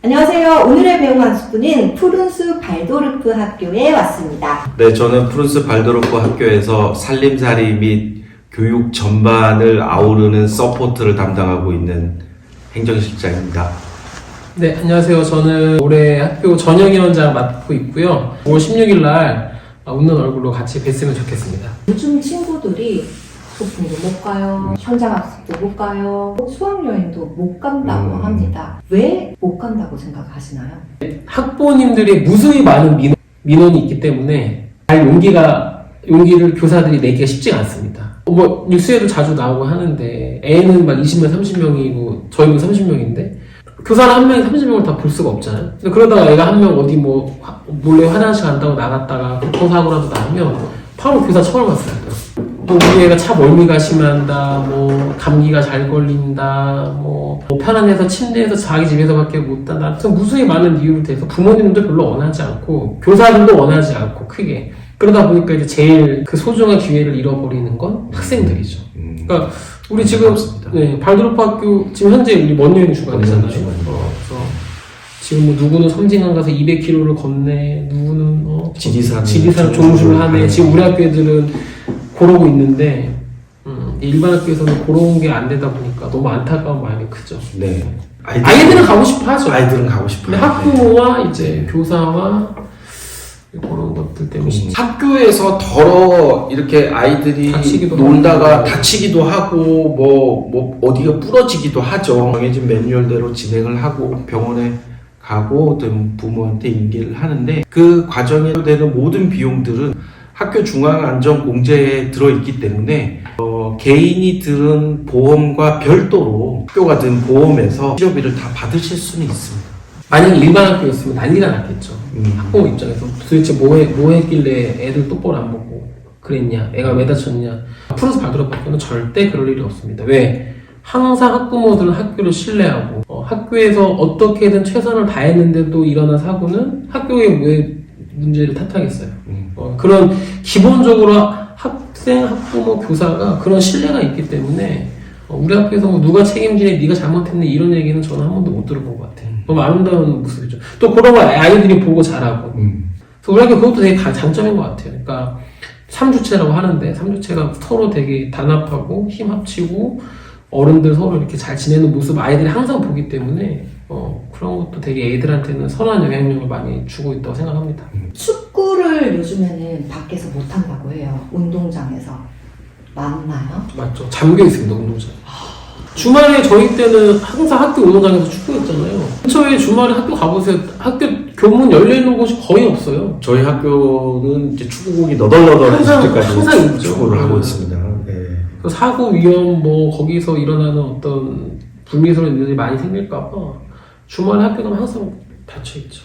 안녕하세요. 오늘의 배움 한 스푼은 푸른숲 발도르프 학교에 왔습니다. 네, 저는 푸른숲 발도르프 학교에서 살림살이 및 교육 전반을 아우르는 서포트를 담당하고 있는 행정실장입니다. 네, 안녕하세요. 저는 올해 학교 전역위원장 맡고 있고요. 5월 16일 날 웃는 얼굴로 같이 뵀으면 좋겠습니다. 요즘 친구들이 소풍도 못 가요, 현장 학습도 못 가요, 수학여행도 못 간다고 합니다. 왜 못 간다고 생각하시나요? 학부모님들이 무수히 많은 민원이 있기 때문에 용기를 교사들이 내기가 쉽지가 않습니다. 뭐 뉴스에도 자주 나오고 하는데 애는 막 20명, 30명이고 저희는 30명인데 교사는 한 명이 30명을 다 볼 수가 없잖아요. 근데 그러다가 애가 한 명 어디 뭐 몰래 화장실 간다고 나갔다가 교통사고라도 나면 바로 교사 처벌받어요. 또 우리 애가 차 멀미가 심한다, 뭐 감기가 잘 걸린다, 뭐 편안해서 침대에서 자기 집에서밖에 못 잔다. 아무튼 무수히 많은 이유로 돼서 부모님도 별로 원하지 않고 교사들도 원하지 않고 크게 그러다 보니까 이제 제일 그 소중한 기회를 잃어버리는 건 학생들이죠. 그러니까 우리 지금 발도르프 학교 지금 현재 우리 먼여행 주간이잖아요. 그래서 지금 뭐 누구는 섬진강 가서 200km를 걷네, 누구는 지리산 종주를 하네. 지금 우리 학교 애들은 그러고 있는데 일반 학교에서는 그런 게 안 되다 보니까 너무 안타까운 마음이 크죠. 네. 아이들은 가고 싶어 하죠. 아이들은 가고 싶어요. 근데 학부모와 이제 교사와 그런 것들 때문에 학교에서 이렇게 아이들이 놀다가 다치기도 하고 뭐 어디가 부러지기도 하죠. 정해진 매뉴얼대로 진행을 하고 병원에 가고 또 부모한테 인계를 하는데 그 과정에 되는 모든 비용들은 학교 중앙안전공제에 들어있기 때문에 개인이 들은 보험과 별도로 학교가 든 보험에서 치료비를 다 받으실 수는 있습니다. 만약에 일반 학교였으면 난리가 났겠죠. 학부모 입장에서 도대체 뭐 했길래 애들 똑바로 안 보고 그랬냐, 애가 왜 다쳤냐. 푸른숲 발도르프 학교는 절대 그럴 일이 없습니다. 왜? 항상 학부모들은 학교를 신뢰하고 학교에서 어떻게든 최선을 다했는데도 일어난 사고는 학교의 왜 문제를 탓하겠어요. 그런 기본적으로 학생, 학부모, 교사가 그런 신뢰가 있기 때문에 우리 학교에서 뭐 누가 책임지네, 네가 잘못했네 이런 얘기는 저는 한 번도 못 들어본 것 같아요. 너무 아름다운 모습이죠. 또 그런 거 아이들이 보고 잘하고. 그래서 우리 학교 그것도 되게 장점인 것 같아요. 그러니까 3주체라고 하는데 3주체가 서로 되게 단합하고 힘 합치고 어른들 서로 이렇게 잘 지내는 모습 아이들이 항상 보기 때문에 그런 것도 되게 애들한테는 선한 영향력을 많이 주고 있다고 생각합니다. 축구를 요즘에는 밖에서 못 한다고 해요. 운동장에서. 맞나요? 맞죠. 잠겨 있습니다, 운동장. 주말에 저희 때는 항상 학교 운동장에서 축구했잖아요. 근처에 주말에 학교 가보세요. 학교 교문 열려있는 곳이 거의 없어요. 저희 학교는 이제 축구공이 너덜너덜해질 때까지 축구를 하고 있습니다. 네. 사고 위험, 거기서 일어나는 어떤 불미스러운 일들이 많이 생길까봐 주말에 학교 가면 항상 닫혀있죠.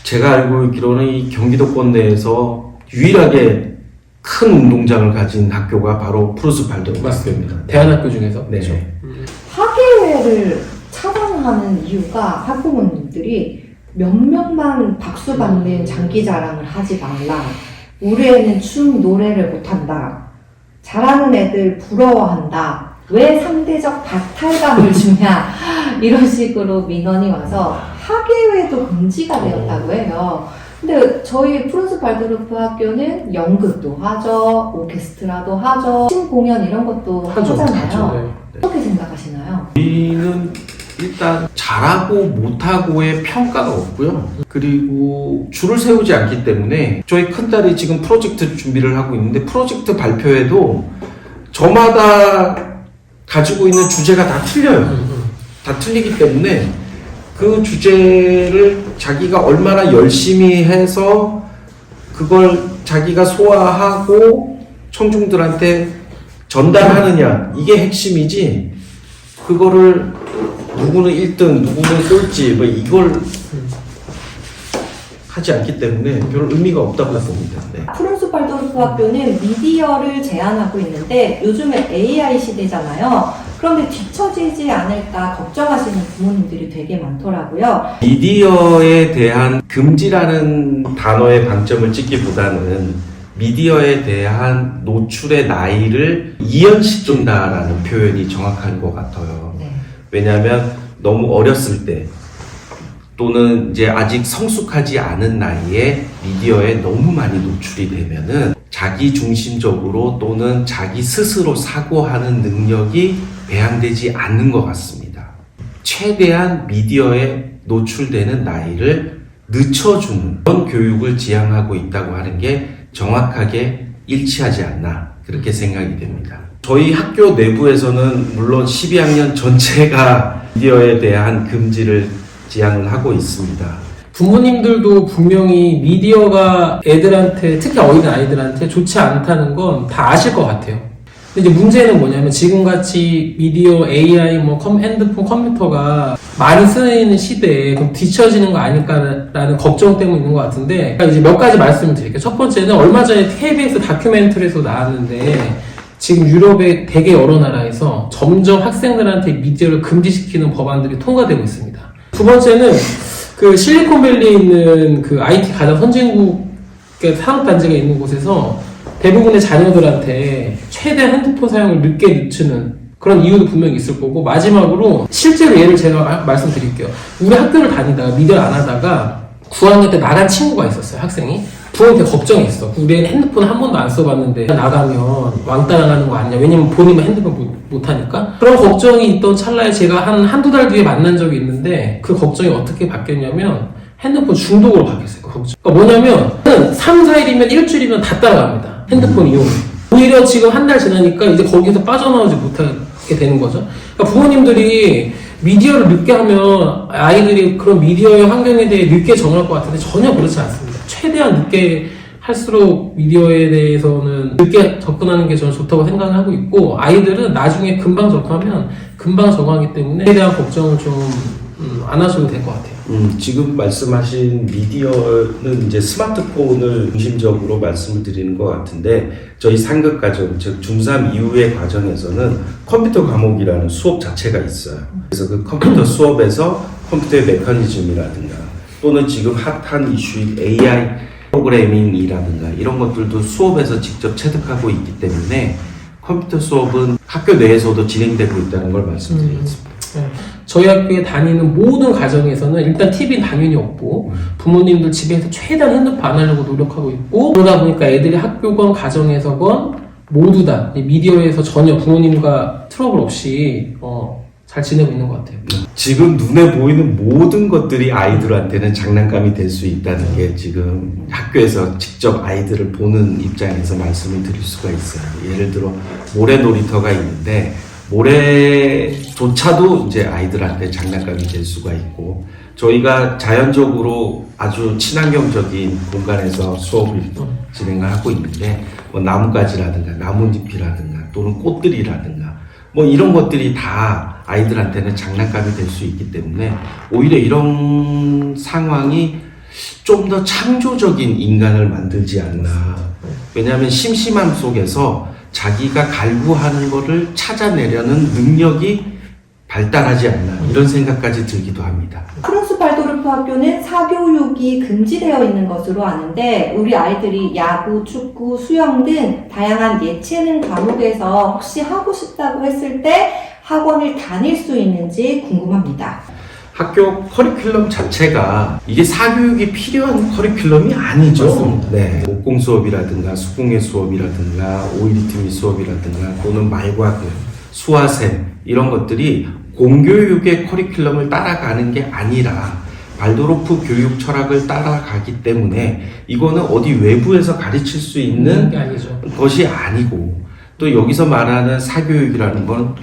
제가 알고 있기로는 이 경기도권 내에서 유일하게 큰 운동장을 가진 학교가 바로 푸른숲 발도르프 학교입니다. 대안학교 중에서. 네. 그렇죠. 학예회를 차단하는 이유가 학부모님들이 몇 명만 박수 받는 장기 자랑을 하지 말라. 우리 애는 춤, 노래를 못한다. 잘하는 애들 부러워한다. 왜 상대적 박탈감을 주냐. 이런 식으로 민원이 와서 학예회도 금지가 되었다고 해요. 근데 저희 푸른숲 발도르프 학교는 연극도 하죠, 오케스트라도 하죠, 공연 이런 것도 하잖아요. 네. 어떻게 생각하시나요? 우리는 일단 잘하고 못하고의 평가가 없고요. 그리고 줄을 세우지 않기 때문에 저희 큰딸이 지금 프로젝트 준비를 하고 있는데 프로젝트 발표에도 저마다 가지고 있는 주제가 다 틀려요. 다 틀리기 때문에 그 주제를 자기가 얼마나 열심히 해서 그걸 자기가 소화하고 청중들한테 전달하느냐 이게 핵심이지 그거를 누구는 1등 누구는 꼴찌 이걸 하지 않기 때문에 별 의미가 없다고 봅니다. 네. 푸른숲 발도르프 학교는 미디어를 제안하고 있는데 요즘에 AI 시대잖아요. 그런데 뒤처지지 않을까 걱정하시는 부모님들이 되게 많더라고요. 미디어에 대한 금지라는 단어의 방점을 찍기보다는 미디어에 대한 노출의 나이를 이연시킨다라는 표현이 정확한 것 같아요. 네. 왜냐하면 너무 어렸을 때 또는 이제 아직 성숙하지 않은 나이에 미디어에 너무 많이 노출이 되면은 자기 중심적으로 또는 자기 스스로 사고하는 능력이 배양되지 않는 것 같습니다. 최대한 미디어에 노출되는 나이를 늦춰주는 그런 교육을 지향하고 있다고 하는 게 정확하게 일치하지 않나 그렇게 생각이 됩니다. 저희 학교 내부에서는 물론 12학년 전체가 미디어에 대한 금지를 지향을 하고 있습니다. 부모님들도 분명히 미디어가 애들한테, 특히 어린 아이들한테 좋지 않다는 건 다 아실 것 같아요. 근데 이제 문제는 뭐냐면 지금같이 미디어, AI, 핸드폰, 컴퓨터가 많이 쓰이는 시대에 좀 뒤처지는 거 아닐까라는 걱정 때문에 있는 것 같은데, 이제 몇 가지 말씀을 드릴게요. 첫 번째는 얼마 전에 KBS 다큐멘터리에서 나왔는데, 지금 유럽의 되게 여러 나라에서 점점 학생들한테 미디어를 금지시키는 법안들이 통과되고 있습니다. 두 번째는 그 실리콘밸리에 있는 그 IT 가장 선진국의 산업단지가 있는 곳에서 대부분의 자녀들한테 최대한 핸드폰 사용을 늦게 늦추는 그런 이유도 분명히 있을 거고, 마지막으로 실제로 예를 제가 말씀드릴게요. 우리 학교를 다니다가 미디어를 안 하다가 9학년 때 나간 친구가 있었어요. 학생이. 부모님한테 걱정했어. 우리 애는 핸드폰 한 번도 안 써봤는데 나가면 왕따 나가는 거 아니냐. 왜냐면 본인은 핸드폰 못하니까. 그런 걱정이 있던 찰나에 제가 한두 달 뒤에 만난 적이 있는데 그 걱정이 어떻게 바뀌었냐면 핸드폰 중독으로 바뀌었어요. 그 걱정. 그러니까 뭐냐면 3, 4일이면 일주일이면 다 따라갑니다. 핸드폰 이용. 오히려 지금 한 달 지나니까 이제 거기서 빠져나오지 못하게 되는 거죠. 그러니까 부모님들이 미디어를 늦게 하면 아이들이 그런 미디어의 환경에 대해 늦게 정할 것 같은데 전혀 그렇지 않습니다. 최대한 늦게 할수록 미디어에 대해서는 늦게 접근하는 게 저는 좋다고 생각을 하고 있고, 아이들은 나중에 금방 접하면 금방 적응하기 때문에 그에 대한 걱정을 좀 안 하셔도 될 것 같아요. 지금 말씀하신 미디어는 이제 스마트폰을 중심적으로 말씀을 드리는 것 같은데, 저희 상급 과정, 즉 중3 이후의 과정에서는 컴퓨터 과목이라는 수업 자체가 있어요. 그래서 그 컴퓨터 수업에서 컴퓨터의 메커니즘이라든가 또는 지금 핫한 이슈인 AI 프로그래밍이라든가 이런 것들도 수업에서 직접 체득하고 있기 때문에 컴퓨터 수업은 학교 내에서도 진행되고 있다는 걸 말씀드리겠습니다. 저희 학교에 다니는 모든 가정에서는 일단 TV는 당연히 없고, 부모님들 집에서 최대한 핸드폰 안 하려고 노력하고 있고, 그러다 보니까 애들이 학교건 가정에서건 모두 다 미디어에서 전혀 부모님과 트러블 없이 잘 지내고 있는 것 같아요. 지금 눈에 보이는 모든 것들이 아이들한테는 장난감이 될 수 있다는 게 지금 학교에서 직접 아이들을 보는 입장에서 말씀을 드릴 수가 있어요. 예를 들어 모래 놀이터가 있는데 모래조차도 이제 아이들한테 장난감이 될 수가 있고, 저희가 자연적으로 아주 친환경적인 공간에서 수업을 진행을 하고 있는데 나뭇가지라든가 나뭇잎이라든가 또는 꽃들이라든가 이런 것들이 다 아이들한테는 장난감이 될 수 있기 때문에 오히려 이런 상황이 좀 더 창조적인 인간을 만들지 않나. 왜냐하면 심심함 속에서 자기가 갈구하는 것을 찾아내려는 능력이 발달하지 않나, 이런 생각까지 들기도 합니다. 프랑스 발도르프 학교는 사교육이 금지되어 있는 것으로 아는데, 우리 아이들이 야구, 축구, 수영 등 다양한 예체능 과목에서 혹시 하고 싶다고 했을 때 학원을 다닐 수 있는지 궁금합니다. 학교 커리큘럼 자체가 이게 사교육이 필요한 커리큘럼이 아니죠. 맞습니다. 네. 목공 수업이라든가 수공예 수업이라든가 오이리트미 수업이라든가 또는 말과금, 수화샘 이런 것들이 공교육의 커리큘럼을 따라가는 게 아니라 발도르프 교육 철학을 따라가기 때문에 이거는 어디 외부에서 가르칠 수 있는 게 아니죠. 것이 아니고, 또 여기서 말하는 사교육이라는 건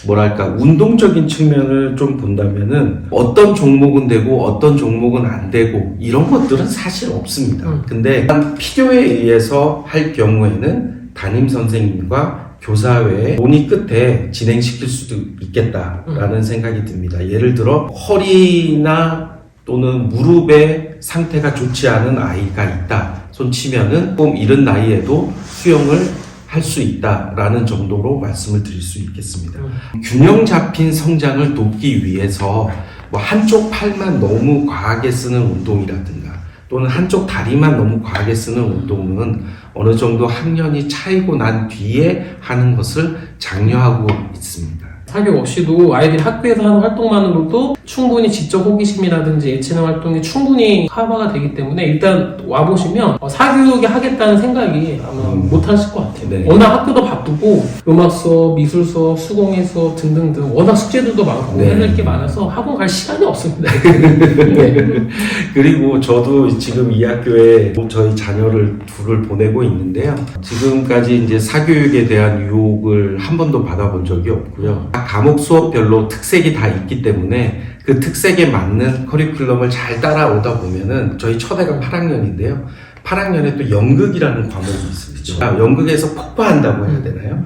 뭐랄까 운동적인 측면을 좀 본다면은 어떤 종목은 되고 어떤 종목은 안 되고 이런 것들은 사실 없습니다. 근데 필요에 의해서 할 경우에는 담임 선생님과 교사회의 논의 끝에 진행시킬 수도 있겠다라는 생각이 듭니다. 예를 들어 허리나 또는 무릎의 상태가 좋지 않은 아이가 있다 손치면은 조금 이른 나이에도 수영을 할 수 있다라는 정도로 말씀을 드릴 수 있겠습니다. 균형 잡힌 성장을 돕기 위해서 한쪽 팔만 너무 과하게 쓰는 운동이라든가 또는 한쪽 다리만 너무 과하게 쓰는 운동은 어느 정도 학년이 차이고 난 뒤에 하는 것을 장려하고 있습니다. 사교육 없이도 아이들이 학교에서 하는 활동만으로도 충분히 지적 호기심이라든지 예체능 활동이 충분히 커버가 되기 때문에 일단 와보시면 사교육에 하겠다는 생각이 아마 못 하실 것 같아요. 네. 워낙 학교도 바쁘고 음악 수업, 미술 수업, 수공예 수업 등등등 워낙 숙제들도 많고 네. 해야 될 게 많아서 학원 갈 시간이 없습니다. 네. 그리고 저도 지금 이 학교에 저희 자녀를 둘을 보내고 있는데요. 지금까지 이제 사교육에 대한 유혹을 한 번도 받아본 적이 없고요. 각 과목 수업별로 특색이 다 있기 때문에 그 특색에 맞는 커리큘럼을 잘 따라오다 보면은 저희 첫애가 8학년인데요. 8학년에 또 연극이라는 과목이 있습니다. 연극에서 폭파한다고 해야 되나요?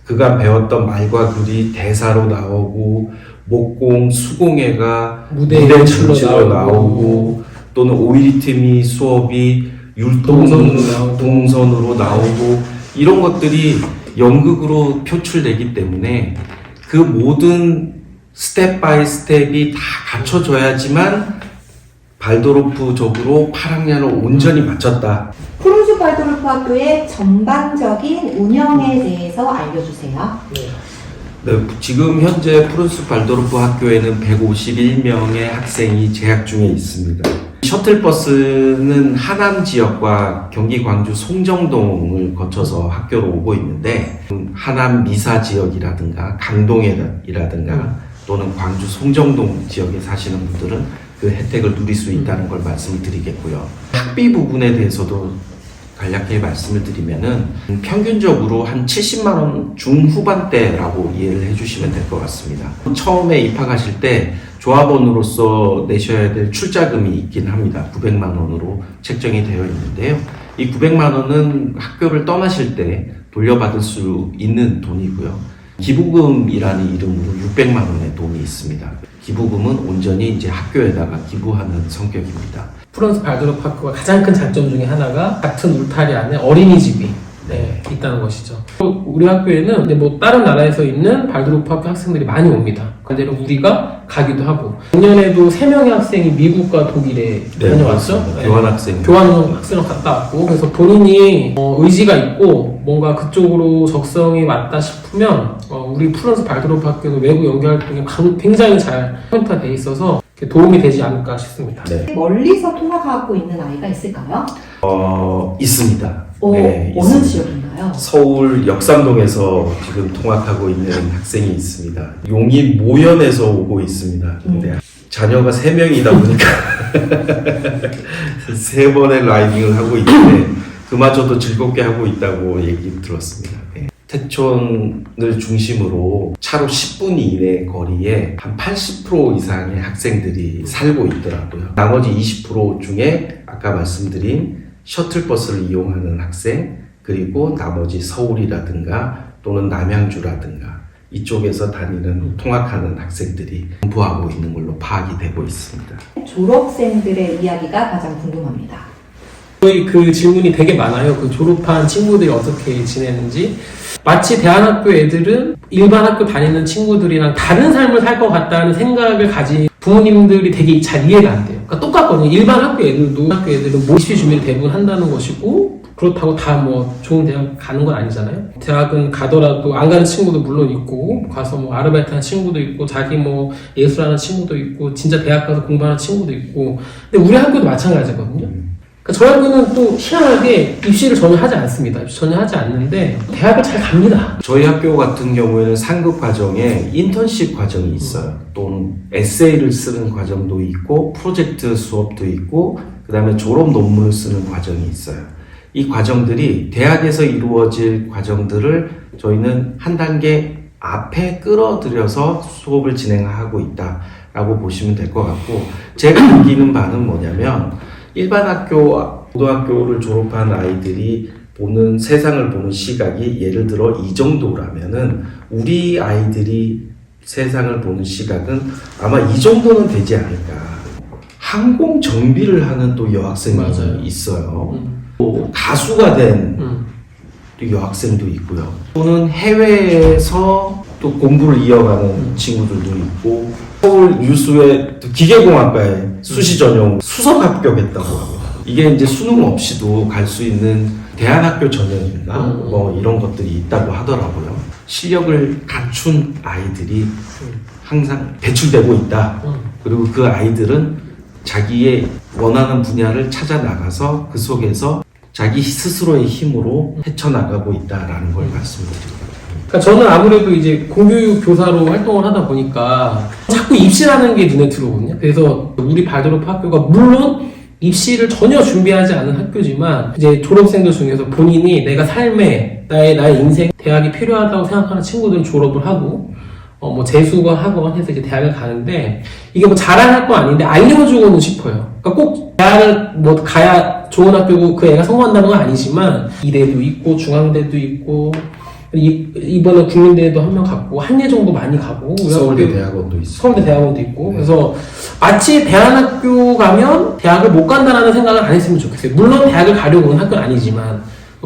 그가 배웠던 말과 글이 대사로 나오고 목공, 수공예가 무대 전체로 나오고 또는 오이리트미 수업이 동선으로 나오고 이런 것들이 연극으로 표출되기 때문에 그 모든 스텝 바이 스텝이 다 갖춰져야지만 발도르프적으로 8학년을 온전히 마쳤다. 푸른숲 발도르프 학교의 전반적인 운영에 대해서 알려주세요. 네, 지금 현재 푸른숲 발도르프 학교에는 151명의 학생이 재학 중에 있습니다. 셔틀버스는 하남 지역과 경기 광주 송정동을 거쳐서 학교로 오고 있는데 하남 미사 지역이라든가 강동이라든가 또는 광주 송정동 지역에 사시는 분들은 그 혜택을 누릴 수 있다는 걸 말씀을 드리겠고요. 학비 부분에 대해서도 간략하게 말씀을 드리면은 평균적으로 한 70만 원 중후반대라고 이해를 해주시면 될 것 같습니다. 처음에 입학하실 때 조합원으로서 내셔야 될 출자금이 있긴 합니다. 900만 원으로 책정이 되어 있는데요. 이 900만 원은 학교를 떠나실 때 돌려받을 수 있는 돈이고요. 기부금이라는 이름으로 600만 원의 돈이 있습니다. 기부금은 온전히 이제 학교에다가 기부하는 성격입니다. 푸른숲 발도르프 학교가 가장 큰 장점 중에 하나가 같은 울타리 안에 어린이집이 있다는 것이죠. 우리 학교에는 이제 뭐 다른 나라에서 있는 발도르프 학교 학생들이 많이 옵니다. 그대로 우리가 가기도 하고 작년에도 3명의 학생이 미국과 독일에 다녀왔죠. 교환 학생을 갔다 왔고 그래서 본인이 의지가 있고 뭔가 그쪽으로 적성이 맞다 싶으면 우리 푸른숲 발도르프 학교는 외부 연계 활동에 굉장히 잘 포인트가 돼 있어서 도움이 되지 않을까 싶습니다. 네. 멀리서 통학하고 있는 아이가 있을까요? 있습니다. 네, 어느 있습니다. 지역인가요? 서울 역삼동에서 지금 통학하고 있는 학생이 있습니다. 용인 모연에서 오고 있습니다. 근데 자녀가 3명이다 보니까 3번의 라이딩을 하고 있는데 그마저도 즐겁게 하고 있다고 얘기 들었습니다. 네. 태촌을 중심으로 차로 10분 이내 거리에 한 80% 이상의 학생들이 살고 있더라고요. 나머지 20% 중에 아까 말씀드린 셔틀버스를 이용하는 학생, 그리고 나머지 서울이라든가 또는 남양주라든가 이쪽에서 다니는 통학하는 학생들이 공부하고 있는 걸로 파악이 되고 있습니다. 졸업생들의 이야기가 가장 궁금합니다. 저희 그 질문이 되게 많아요. 그 졸업한 친구들이 어떻게 지내는지. 마치 대안학교 애들은 일반 학교 다니는 친구들이랑 다른 삶을 살 것 같다는 생각을 가진 부모님들이 되게 잘 이해가 안 돼요. 그러니까 똑같거든요. 일반 학교 애들도 학교 애들은 모의시 준비를 대부분 한다는 것이고 그렇다고 다 뭐 좋은 대학 가는 건 아니잖아요. 대학은 가더라도 안 가는 친구도 물론 있고 가서 뭐 아르바이트 하는 친구도 있고 자기 뭐 예술하는 친구도 있고 진짜 대학 가서 공부하는 친구도 있고 근데 우리 학교도 마찬가지거든요. 그러니까 저희 학교는 또 희한하게 입시를 전혀 하지 않습니다. 입시 전혀 하지 않는데 대학을 잘 갑니다. 저희 학교 같은 경우에는 상급 과정에 인턴십 과정이 있어요. 또는 에세이를 쓰는 과정도 있고 프로젝트 수업도 있고 그 다음에 졸업 논문을 쓰는 과정이 있어요. 이 과정들이 대학에서 이루어질 과정들을 저희는 한 단계 앞에 끌어들여서 수업을 진행하고 있다라고 보시면 될 것 같고 제가 느끼는 바는 뭐냐면 일반 학교, 고등학교를 졸업한 아이들이 보는 세상을 보는 시각이 예를 들어 이 정도라면은 우리 아이들이 세상을 보는 시각은 아마 이 정도는 되지 않을까. 항공 정비를 하는 또 여학생이 맞아요. 있어요. 또 가수가 된 또 여학생도 있고요. 또는 해외에서 또 공부를 이어가는 친구들도 있고 서울 유수의 기계공학과에 수시 전형 수석 합격했다고 합니다. 이게 이제 수능 없이도 갈 수 있는 대안학교 전형인가 뭐 이런 것들이 있다고 하더라고요. 실력을 갖춘 아이들이 항상 배출되고 있다. 그리고 그 아이들은 자기의 원하는 분야를 찾아 나가서 그 속에서 자기 스스로의 힘으로 헤쳐나가고 있다라는 걸 말씀드립니다. 그러니까 저는 아무래도 이제 공교육 교사로 활동을 하다 보니까 자꾸 입시라는 게 눈에 들어오거든요. 그래서 우리 발도르프 학교가 물론 입시를 전혀 준비하지 않은 학교지만 이제 졸업생들 중에서 본인이 내가 삶에 나의 인생 대학이 필요하다고 생각하는 친구들은 졸업을 하고 뭐 재수가 하건 해서 이제 대학을 가는데 이게 뭐 자랑할 건 아닌데 알려주고는 싶어요. 그러니까 꼭 대학을 뭐 가야 좋은 학교고 그 애가 성공한다는 건 아니지만 이대도 있고 중앙대도 있고 이번에 국민대도 한 명 갔고 한예종도 많이 가고 서울대 대학원도 있어요. 서울대 대학원도 있고 네. 그래서 마치 대안학교 가면 대학을 못 간다라는 생각을 안 했으면 좋겠어요. 물론 대학을 가려고 하는 학교는 아니지만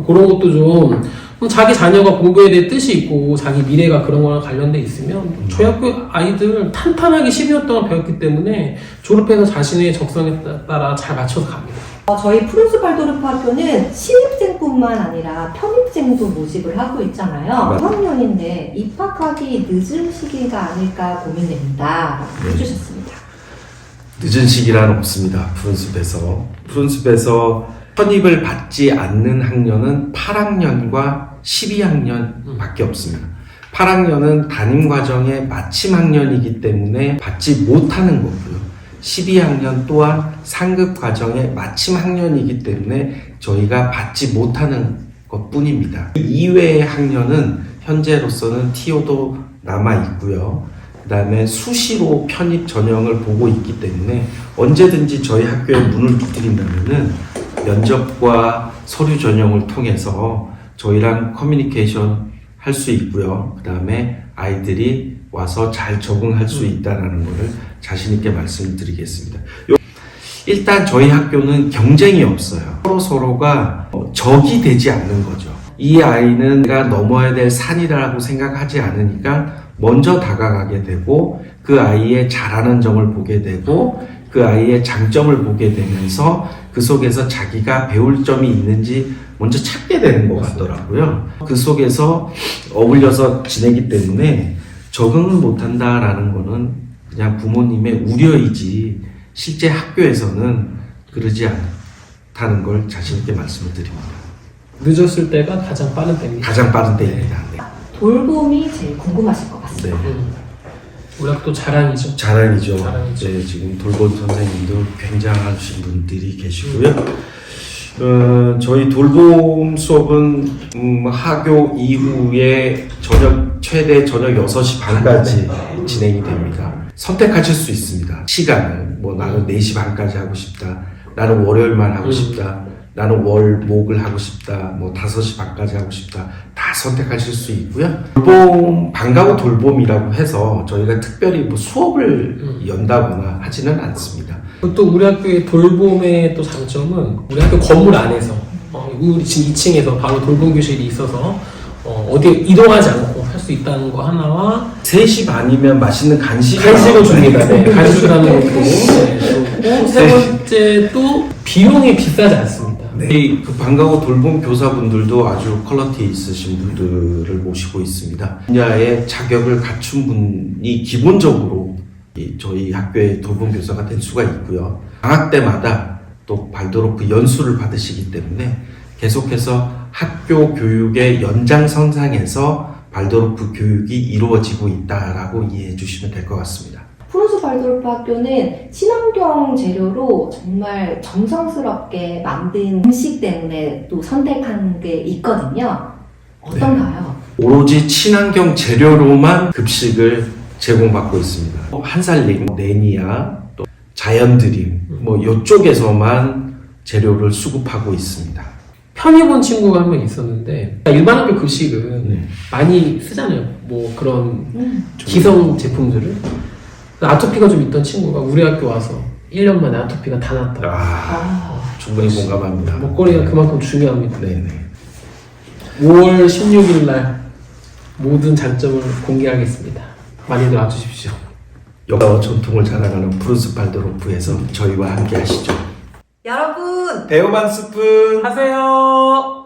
그런 것도 좀 자기 자녀가 공부에 대해 뜻이 있고 자기 미래가 그런 거랑 관련돼 있으면 저희 학교 아이들 탄탄하게 12년 동안 배웠기 때문에 졸업해서 자신의 적성에 따라 잘 맞춰서 갑니다. 저희 프룬스 발도르프 학교는 신입생뿐만 아니라 편입생도 모집을 하고 있잖아요. 6학년인데 입학하기 늦은 시기가 아닐까 고민됩니다. 네. 해주셨습니다. 늦은 시기란 없습니다. 푸른숲에서 편입을 받지 않는 학년은 8학년과 12학년밖에 없습니다. 8학년은 담임과정의 마침 학년이기 때문에 받지 못하는 거고요. 12학년 또한 상급 과정의 마침 학년이기 때문에 저희가 받지 못하는 것 뿐입니다. 이외의 학년은 현재로서는 TO도 남아 있고요. 그 다음에 수시로 편입 전형을 보고 있기 때문에 언제든지 저희 학교에 문을 두드린다면은 면접과 서류 전형을 통해서 저희랑 커뮤니케이션 할 수 있고요. 그 다음에 아이들이 와서 잘 적응할 수 있다는 것을 자신있게 말씀드리겠습니다. 일단 저희 학교는 경쟁이 없어요. 서로가 적이 되지 않는 거죠. 이 아이는 내가 넘어야 될 산이라고 생각하지 않으니까 먼저 다가가게 되고 그 아이의 잘하는 점을 보게 되고 그 아이의 장점을 보게 되면서 그 속에서 자기가 배울 점이 있는지 먼저 찾게 되는 것 같더라고요. 그 속에서 어울려서 지내기 때문에 적응을 못한다라는 거는 그냥 부모님의 우려이지 실제 학교에서는 그러지 않다는 걸 자신있게 말씀을 드립니다. 늦었을 때가 가장 빠른 때입니다. 가장 빠른 때입니다. 네. 돌봄이 제일 궁금하실 것 같습니다. 네. 우리 학교 자랑이죠. 자랑이죠. 자랑이죠. 네, 지금 돌봄 선생님도 굉장하신 분들이 계시고요. 저희 돌봄 수업은 하교 이후에 최대 저녁 6시 반까지 진행이 됩니다. 선택하실 수 있습니다. 시간을 나는 4시 반까지 하고 싶다. 나는 월요일만 하고 싶다. 나는 목을 하고 싶다. 5시 반까지 하고 싶다. 다 선택하실 수 있고요. 돌봄, 방과후 돌봄이라고 해서 저희가 특별히 수업을 연다거나 하지는 않습니다. 또 우리 학교의 돌봄의 또 장점은 우리 학교 건물 안에서 우리 지금 2층에서 바로 돌봄 교실이 있어서 어디 이동하지 않고 할 수 있다는 거 하나와 3시 반이면 맛있는 간식을 줍니다. 네, 간식을 하는 것도 세 번째 또 비용이 비싸지 않습니다. 네, 그 방과후 돌봄 교사분들도 아주 퀄리티 있으신 분들을 모시고 있습니다. 분야의 자격을 갖춘 분이 기본적으로 저희 학교의 돌봄 교사가 될 수가 있고요. 방학 때마다 또 발도르프 연수를 받으시기 때문에 계속해서 학교 교육의 연장선상에서 발도르프 교육이 이루어지고 있다라고 이해해 주시면 될 것 같습니다. 프룬스 발도르프 학교는 친환경 재료로 정말 정성스럽게 만든 음식 때문에 또 선택한 게 있거든요. 어떤가요? 오로지 친환경 재료로만 급식을 제공받고 있습니다. 한살림, 네니아, 또 자연드림, 이쪽에서만 재료를 수급하고 있습니다. 편입 온 친구가 한 명 있었는데 일반 학교 급식은 많이 쓰잖아요. 그런 기성 제품들을. 아토피가 좀 있던 친구가 우리 학교 와서 1년 만에 아토피가 다 났다. 충분히 공감합니다. 먹거리가 그만큼 중요합니다. 네네. 5월 16일 날 모든 장점을 공개하겠습니다. 많이들 와주십시오. 역사와 전통을 자랑하는 푸른숲 발도르프에서 저희와 함께 하시죠. 여러분! 배우만 스푼 하세요.